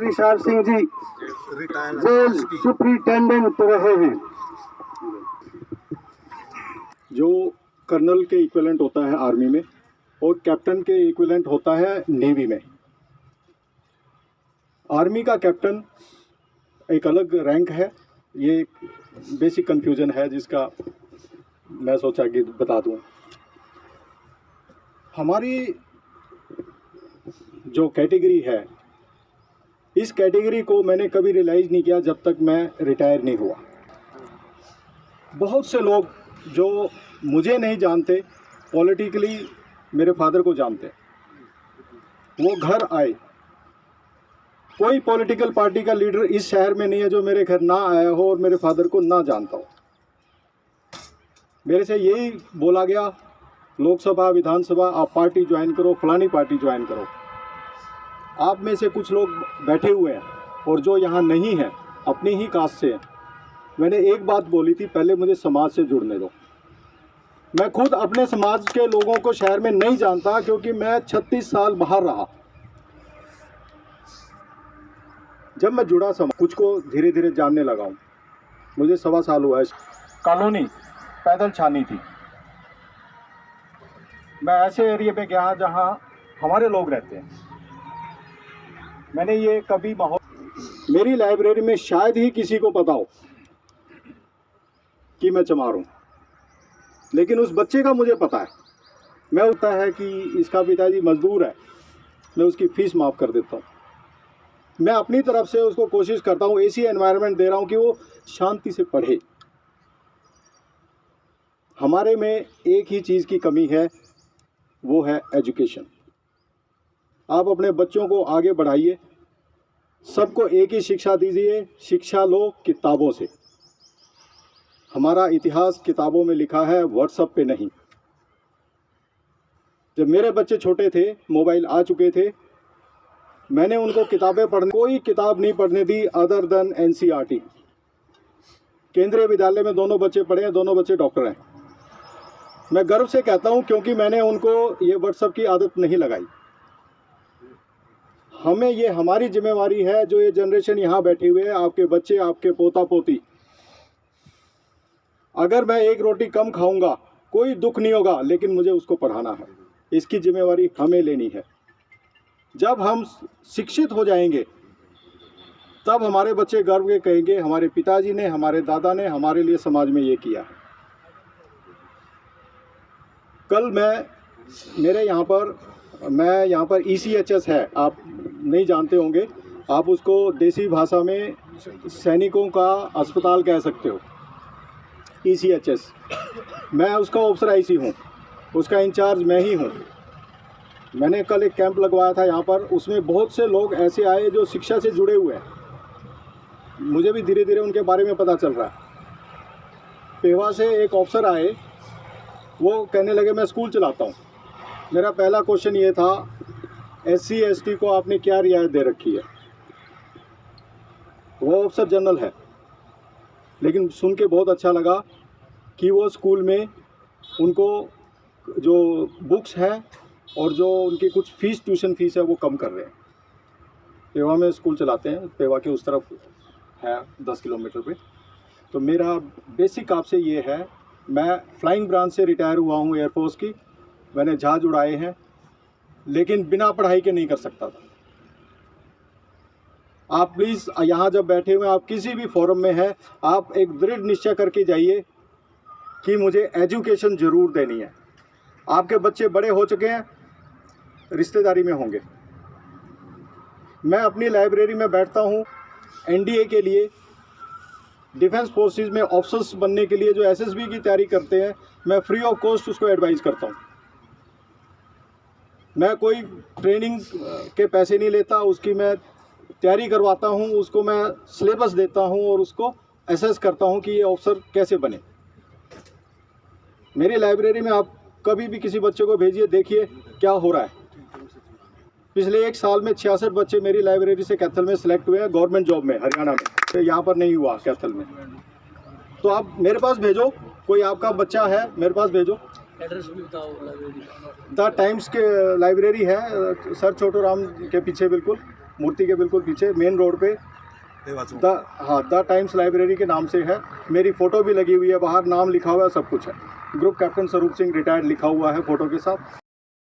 Vishal Singh ji jail superintendent रहे हैं। जो कर्नल के इक्विवेलेंट होता है आर्मी में और कैप्टन के इक्विवेलेंट होता है नेवी में। आर्मी का कैप्टन एक अलग रैंक है। ये एक बेसिक कन्फ्यूजन है जिसका मैं सोचा कि बता दूं। हमारी जो कैटेगरी है, इस कैटेगरी को मैंने कभी रियलाइज़ नहीं किया जब तक मैं रिटायर नहीं हुआ। बहुत से लोग जो मुझे नहीं जानते, पॉलिटिकली मेरे फादर को जानते, वो घर आए। कोई पॉलिटिकल पार्टी का लीडर इस शहर में नहीं है जो मेरे घर ना आया हो और मेरे फादर को ना जानता हो। मेरे से यही बोला गया, लोकसभा विधानसभा आप पार्टी ज्वाइन करो, फलानी पार्टी ज्वाइन करो। आप में से कुछ लोग बैठे हुए हैं और जो यहाँ नहीं हैं, अपनी ही कास्ट से हैं। मैंने एक बात बोली थी, पहले मुझे समाज से जुड़ने दो। मैं खुद अपने समाज के लोगों को शहर में नहीं जानता क्योंकि मैं 36 साल बाहर रहा। जब मैं जुड़ा समाज, कुछ को धीरे धीरे जानने लगा हूँ। मुझे 1.25 साल हुआ है। कॉलोनी पैदल छानी थी। मैं ऐसे एरिया पे गया जहाँ हमारे लोग रहते हैं। मैंने ये कभी माहौल, मेरी लाइब्रेरी में शायद ही किसी को पता हो कि मैं चमार हूँ, लेकिन उस बच्चे का मुझे पता है। मैं होता है कि इसका पिताजी मजदूर है, मैं उसकी फ़ीस माफ़ कर देता हूँ। मैं अपनी तरफ से उसको कोशिश करता हूँ, ऐसी एनवायरनमेंट दे रहा हूँ कि वो शांति से पढ़े। हमारे में एक ही चीज़ की कमी है, वो है एजुकेशन। आप अपने बच्चों को आगे बढ़ाइए, सबको एक ही शिक्षा दीजिए। शिक्षा लो किताबों से। हमारा इतिहास किताबों में लिखा है, व्हाट्सएप पे नहीं। जब मेरे बच्चे छोटे थे, मोबाइल आ चुके थे, मैंने उनको किताबें पढ़ने, कोई किताब नहीं पढ़ने दी अदर देन NCERT। केंद्रीय विद्यालय में दोनों बच्चे पढ़े हैं, दोनों बच्चे डॉक्टर हैं। मैं गर्व से कहता हूं क्योंकि मैंने उनको ये व्हाट्सएप की आदत नहीं लगाई। हमें ये हमारी जिम्मेवारी है, जो ये जनरेशन यहाँ बैठी हुई है, आपके बच्चे, आपके पोता पोती। अगर मैं एक रोटी कम खाऊंगा कोई दुख नहीं होगा, लेकिन मुझे उसको पढ़ाना है। इसकी जिम्मेवारी हमें लेनी है। जब हम शिक्षित हो जाएंगे तब हमारे बच्चे गर्व के कहेंगे, हमारे पिताजी ने, हमारे दादा ने हमारे लिए समाज में ये किया है। कल मैं यहाँ पर ECHS है, आप नहीं जानते होंगे, आप उसको देसी भाषा में सैनिकों का अस्पताल कह सकते हो। ECHS, मैं उसका ऑफिसर IC हूँ, उसका इंचार्ज मैं ही हूँ। मैंने कल एक कैंप लगवाया था यहाँ पर, उसमें बहुत से लोग ऐसे आए जो शिक्षा से जुड़े हुए हैं। मुझे भी धीरे धीरे उनके बारे में पता चल रहा है। पेवा से एक ऑफिसर आए, वो कहने लगे मैं स्कूल चलाता हूँ। मेरा पहला क्वेश्चन ये था, SC ST को आपने क्या रियायत दे रखी है? वो ऑफिसर जनरल है, लेकिन सुन के बहुत अच्छा लगा कि वो स्कूल में उनको जो बुक्स हैं और जो उनकी कुछ फीस, ट्यूशन फीस है, वो कम कर रहे हैं। पेवा में स्कूल चलाते हैं, पेवा के उस तरफ है 10 किलोमीटर पे। तो मेरा बेसिक आपसे ये है, मैं फ्लाइंग ब्रांच से रिटायर हुआ हूँ एयरफोर्स की। मैंने जहाज उड़ाए हैं, लेकिन बिना पढ़ाई के नहीं कर सकता था। आप प्लीज़ यहाँ जब बैठे हुए, आप किसी भी फोरम में हैं, आप एक दृढ़ निश्चय करके जाइए कि मुझे एजुकेशन ज़रूर देनी है। आपके बच्चे बड़े हो चुके हैं, रिश्तेदारी में होंगे। मैं अपनी लाइब्रेरी में बैठता हूँ NDA के लिए, डिफेंस फोर्सेस में ऑफिसर्स बनने के लिए जो SSB की तैयारी करते हैं, मैं फ्री ऑफ कॉस्ट उसको एडवाइस करता हूँ। मैं कोई ट्रेनिंग के पैसे नहीं लेता, उसकी मैं तैयारी करवाता हूँ, उसको मैं सिलेबस देता हूँ और उसको असेस करता हूँ कि ये ऑफिसर कैसे बने। मेरी लाइब्रेरी में आप कभी भी किसी बच्चे को भेजिए, देखिए क्या हो रहा है। पिछले 1 साल में 66 बच्चे मेरी लाइब्रेरी से कैथल में सिलेक्ट हुए हैं, गवर्नमेंट जॉब में, हरियाणा में। तो यहाँ पर नहीं हुआ कैथल में। तो आप मेरे पास भेजो, कोई आपका बच्चा है मेरे पास भेजो। एड्रेस भी बताओ लाइब्रेरी। द टाइम्स के लाइब्रेरी है सर छोटू राम के पीछे बिल्कुल। मूर्ति के बिल्कुल पीछे मेन रोड पे द टाइम्स लाइब्रेरी के नाम से है। मेरी फ़ोटो भी लगी हुई है बाहर, नाम लिखा हुआ है, सब कुछ है। Group captain Swaroop Singh retired लिखा हुआ है फ़ोटो के साथ।